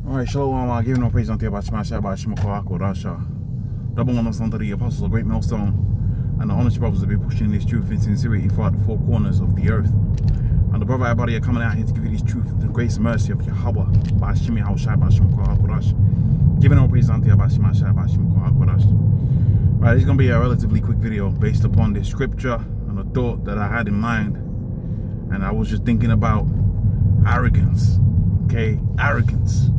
Alright, shalom, giving no praise unto you about Shema Shabbat Shema Rasha. Double honors unto the apostles of Great Millstone and the honest brothers that be pushing this truth in sincerity throughout the four corners of the earth. And the brother everybody are coming out here to give you this truth, the grace and mercy of Yahweh by Shemi Shabbat Shema Rash. Giving no praise unto you about Shema Shabbat Shema Rash. Right, this is going to be a relatively quick video based upon this scripture and a thought that I had in mind. And I was just thinking about arrogance. Okay, arrogance,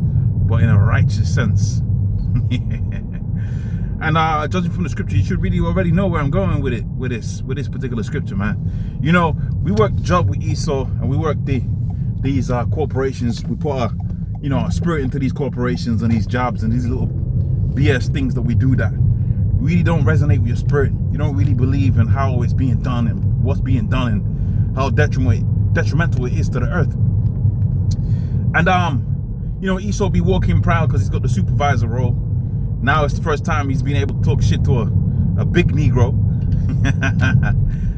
but in a righteous sense. And judging from the scripture, you should really already know where I'm going with it, with this particular scripture, man. You know, we work the job with Esau, and we work these corporations. We put a spirit into these corporations and these jobs and these little BS things that we do that really don't resonate with your spirit. You don't really believe in how it's being done and what's being done and how detrimental it is to the earth. And Esau be walking proud because he's got the supervisor role. Now it's the first time he's been able to talk shit to a big Negro.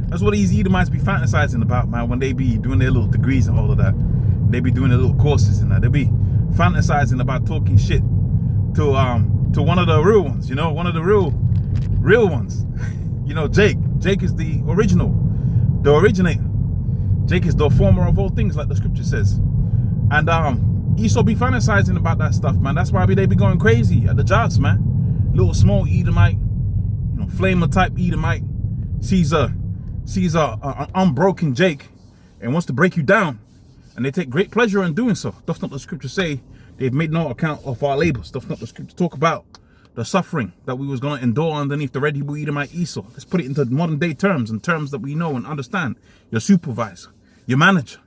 That's what these Edomites be fantasizing about, man, when they be doing their little degrees and all of that. They be doing their little courses and that. They be fantasizing about talking shit to one of the real ones, one of the real ones. Jake. Jake is the originator. Jake is the former of all things, like the scripture says. And Esau be fantasizing about that stuff, man. That's why they be going crazy at the jobs, man. Little small Edomite, flamer type Edomite sees a unbroken Jake and wants to break you down, and they take great pleasure in doing so. Doth not the scripture say they've made no account of our labors? Doth not the scripture talk about the suffering that we was going to endure underneath the red Hebrew Edomite Esau? Let's put it into modern day terms and terms that we know and understand. Your supervisor, your manager,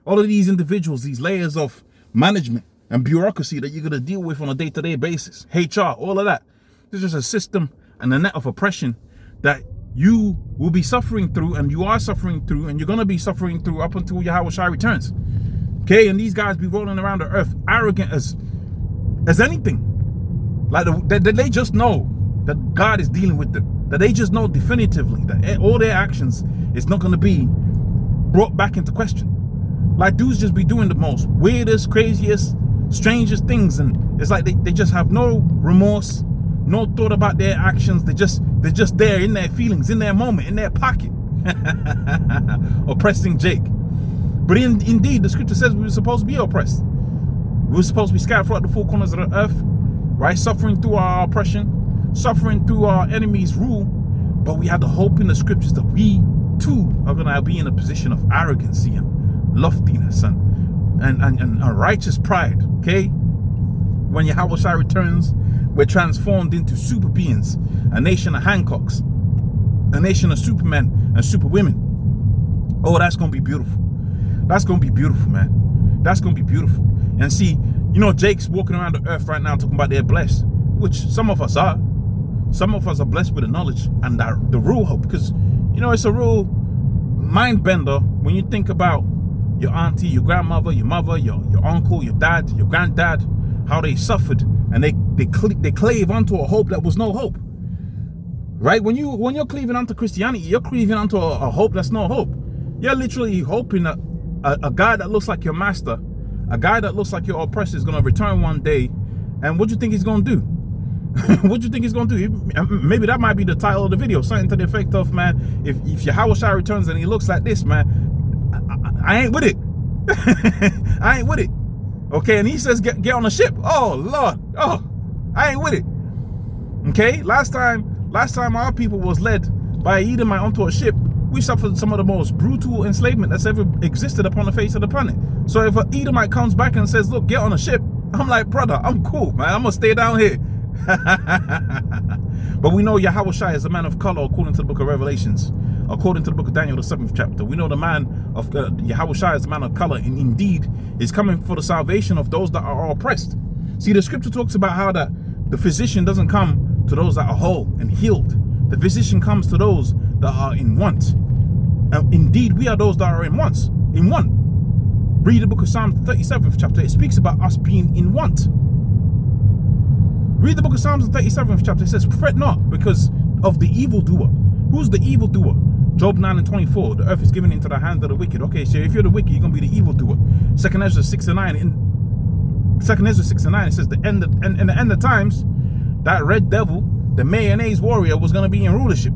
all of these individuals, these layers of management and bureaucracy that you're going to deal with on a day-to-day basis, HR, all of that. This is a system and a net of oppression that you will be suffering through, and you are suffering through, and you're going to be suffering through up until Yahweh Shai returns. Okay, and these guys be rolling around the earth arrogant as anything. Like they just know that God is dealing with them. That they just know definitively that all their actions is not going to be brought back into question. Like dudes just be doing the most weirdest, craziest, strangest things, and it's like they just have no remorse, no thought about their actions. They're just there in their feelings, in their moment, in their pocket, oppressing Jake. But indeed, the scripture says we were supposed to be oppressed. We were supposed to be scattered throughout the four corners of the earth, right? Suffering through our oppression, suffering through our enemies' rule. But we had the hope in the scriptures that we too are gonna be in a position of arrogancy and loftiness and righteous pride. Okay, when Yahweh Shai returns, we're transformed into super beings, a nation of Hancocks, a nation of supermen and superwomen. Oh, that's gonna be beautiful. That's gonna be beautiful, man. That's gonna be beautiful. And see, Jake's walking around the earth right now talking about they're blessed, which some of us are. Some of us are blessed with the knowledge and the real hope, because it's a real mind bender when you think about your auntie, your grandmother, your mother, your uncle, your dad, your granddad, how they suffered, and they clave onto a hope that was no hope. Right? When you're cleaving onto Christianity, you're cleaving onto a hope that's no hope. You're literally hoping that a guy that looks like your master, a guy that looks like your oppressor is going to return one day, and what do you think he's going to do? What do you think he's going to do? Maybe that might be the title of the video, something to the effect of, man, if Yahweh Shai returns and he looks like this, man, I ain't with it. I ain't with it. Okay, and he says get on the ship. Oh Lord. Oh, I ain't with it. Okay, last time our people was led by an Edomite onto a ship, we suffered some of the most brutal enslavement that's ever existed upon the face of the planet. So if an Edomite comes back and says, look, get on a ship, I'm like, brother, I'm cool, man. I'm gonna stay down here. But we know Yahweh Shai is a man of color according to the book of Revelations. According to the book of Daniel, the 7th chapter, we know the man of Yahweh Shai is a man of color, and indeed is coming for the salvation of those that are oppressed. See, the scripture talks about how that the physician doesn't come to those that are whole and healed. The physician comes to those that are in want. And indeed, we are those that are in want. Read the book of Psalms, the 37th chapter. It speaks about us being in want. Read the book of Psalms, the 37th chapter. It says, fret not because of the evildoer. Who's the evildoer? Job 9:24, the earth is given into the hand of the wicked. Okay, so if you're the wicked, you're going to be the evildoer. 2nd Ezra 6:9, 2 Ezra 6:9, it says in the end of times, that red devil, the mayonnaise warrior, was going to be in rulership.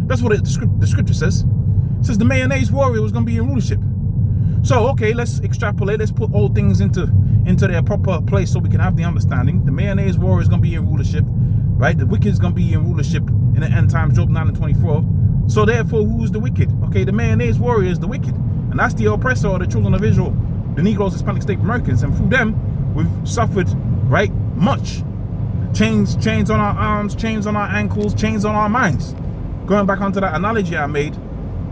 That's what the scripture says. It says the mayonnaise warrior was going to be in rulership. So, okay, let's extrapolate. Let's put all things into their proper place so we can have the understanding. The mayonnaise warrior is going to be in rulership, right? The wicked is going to be in rulership in the end times, Job 9:24. So therefore, who's the wicked? Okay, the mayonnaise warrior is the wicked. And that's the oppressor of the children of Israel, the Negroes, Hispanic State Americans. And through them, we've suffered, right, much. Chains on our arms, chains on our ankles, chains on our minds. Going back onto that analogy I made,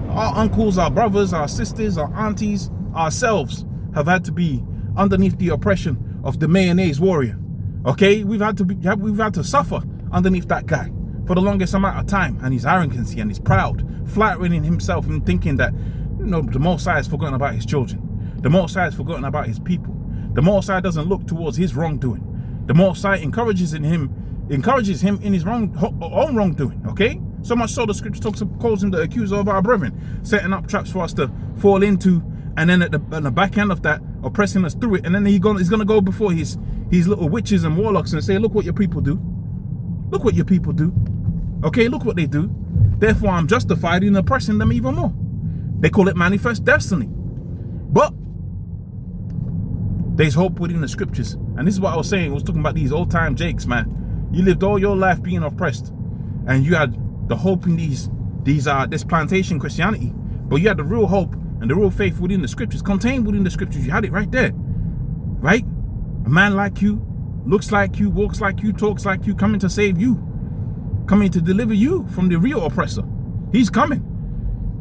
our uncles, our brothers, our sisters, our aunties, ourselves have had to be underneath the oppression of the mayonnaise warrior. Okay, we've had to suffer underneath that guy for the longest amount of time, and his arrogancy and his pride, flattering himself and thinking that, you know, the Most High has forgotten about his children. The Most High has forgotten about his people. The Most High doesn't look towards his wrongdoing. The Most High encourages him in his own wrongdoing. Okay, so much so the scripture calls him the accuser of our brethren, setting up traps for us to fall into, and then at the back end of that, oppressing us through it. And then he's gonna go before his little witches and warlocks and say, look what your people do. Look what your people do. Okay, look what they do. Therefore, I'm justified in oppressing them even more. They call it manifest destiny. But there's hope within the scriptures. And this is what I was saying. I was talking about these old time Jakes, man. You lived all your life being oppressed, and you had the hope in this plantation Christianity. But you had the real hope and the real faith within the scriptures, contained within the scriptures. You had it right there. Right? A man like you, looks like you, walks like you, talks like you, coming to save you. Coming to deliver you from the real oppressor. He's coming.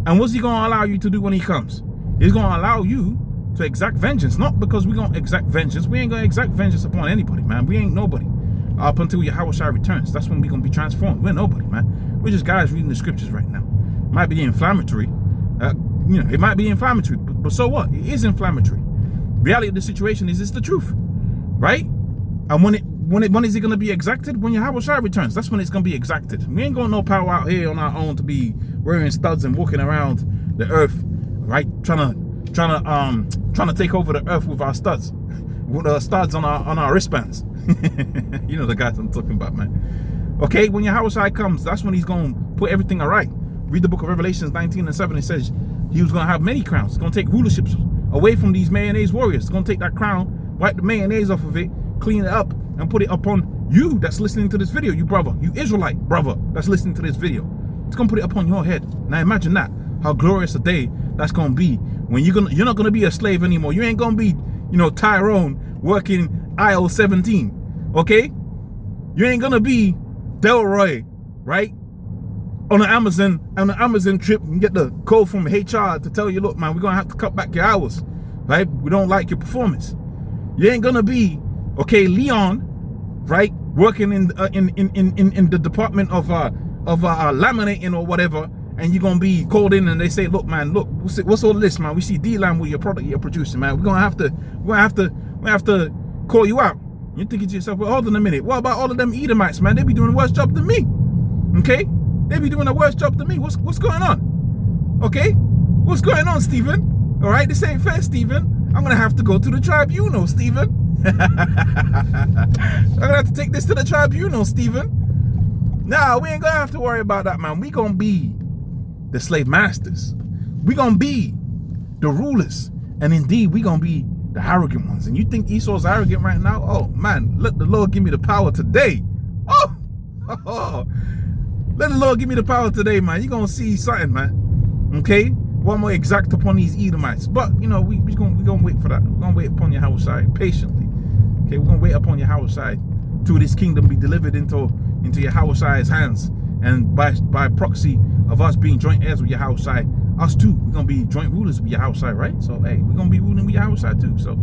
And what's he going to allow you to do when he comes? He's going to allow you to exact vengeance. Not because we're going to exact vengeance. We ain't going to exact vengeance upon anybody, man. We ain't nobody. Up until Yahushua returns. That's when we're going to be transformed. We're nobody, man. We're just guys reading the scriptures right now. Might be inflammatory. It might be inflammatory. But so what? It is inflammatory. Reality of the situation is it's the truth. Right? And when is it going to be exacted? When Yahushua returns. That's when it's going to be exacted. We ain't got no power out here on our own to be wearing studs and walking around the earth, right? Trying to take over the earth with our studs, with the studs on our wristbands. You know the guys I'm talking about, man. Okay, when Yahushua comes, that's when he's going to put everything all right. Read the book of Revelations 19:7. It says he was going to have many crowns. He's going to take rulerships away from these mayonnaise warriors. He's going to take that crown, wipe the mayonnaise off of it, clean it up, and put it upon you that's listening to this video, you brother, you Israelite brother that's listening to this video. It's gonna put it upon your head. Now imagine that, how glorious a day that's gonna be when you're not gonna be a slave anymore. You ain't gonna be, Tyrone working aisle 17, okay? You ain't gonna be Delroy, right? On an Amazon trip and get the call from HR to tell you, look, man, we're gonna have to cut back your hours, right? We don't like your performance. You ain't gonna be, okay, Leon, right, working in the department of laminating or whatever, and you're gonna be called in and they say, look, man, look, what's all this, man? We see D-Line with your product you're producing, man. We're gonna have to call you out. You're thinking to yourself, well, hold on a minute. What about all of them Edomites, man? They be doing a worse job than me. Okay? They be doing a worse job than me. What's going on? Okay? What's going on, Stephen? All right, this ain't fair, Stephen. I'm gonna have to go to the tribunal, Stephen. I'm gonna have to take this to the tribunal, Stephen. Nah, we ain't gonna have to worry about that, man. We gonna be the slave masters. We gonna be the rulers. And indeed, we gonna be the arrogant ones. And you think Esau's arrogant right now? Oh, man, let the Lord give me the power today. Oh. Let the Lord give me the power today, man. You're gonna see something, man. Okay? One more exact upon these Edomites. But, we're gonna wait for that. We're gonna wait upon Yahushua patiently. Okay, we're gonna wait upon Yahushua till this kingdom be delivered into Yahushua's hands. And by proxy of us being joint heirs with Yahushua, us too, we're gonna be joint rulers with Yahushua, right? So hey, we're gonna be ruling with Yahushua too. So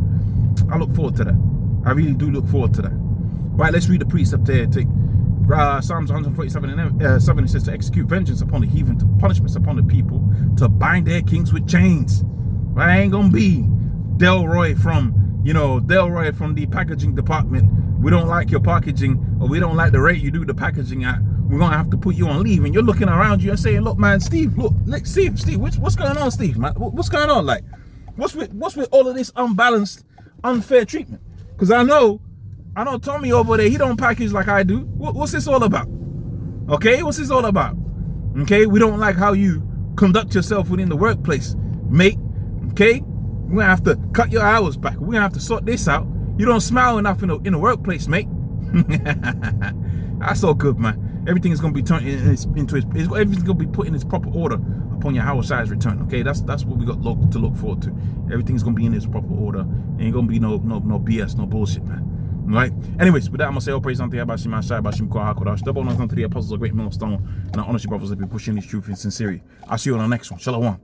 I look forward to that. I really do look forward to that. Right, let's read the precept there. Take Psalms 147:7. It says to execute vengeance upon the heathen, to punishments upon the people, to bind their kings with chains. Right, I ain't gonna be Delroy from the packaging department. We don't like your packaging, or we don't like the rate you do the packaging at. We're gonna have to put you on leave. And you're looking around you and saying, look, man, Steve, look, Steve, what's going on, Steve, man? What's going on? Like, what's with all of this unbalanced, unfair treatment? Because I know Tommy over there, he don't package like I do. What's this all about? Okay, what's this all about? Okay, we don't like how you conduct yourself within the workplace, mate. Okay, we're gonna have to cut your hours back. We're gonna have to sort this out. You don't smile enough in the workplace, mate. That's all good, man. Everything is gonna be turned everything's gonna be put in its proper order upon your Howard Shire's return. Okay, that's what we got to look forward to. Everything's gonna be in its proper order. Ain't gonna be no BS, no bullshit, man. Right. Anyways, with that, I'm gonna say all praise unto Yahweh Shema Shai Bashim Kwa HaKodash. Double honors unto the apostles of great millstone, and I honor you, brothers, that be pushing this truth in sincerity. I'll see you on the next one. Shalom.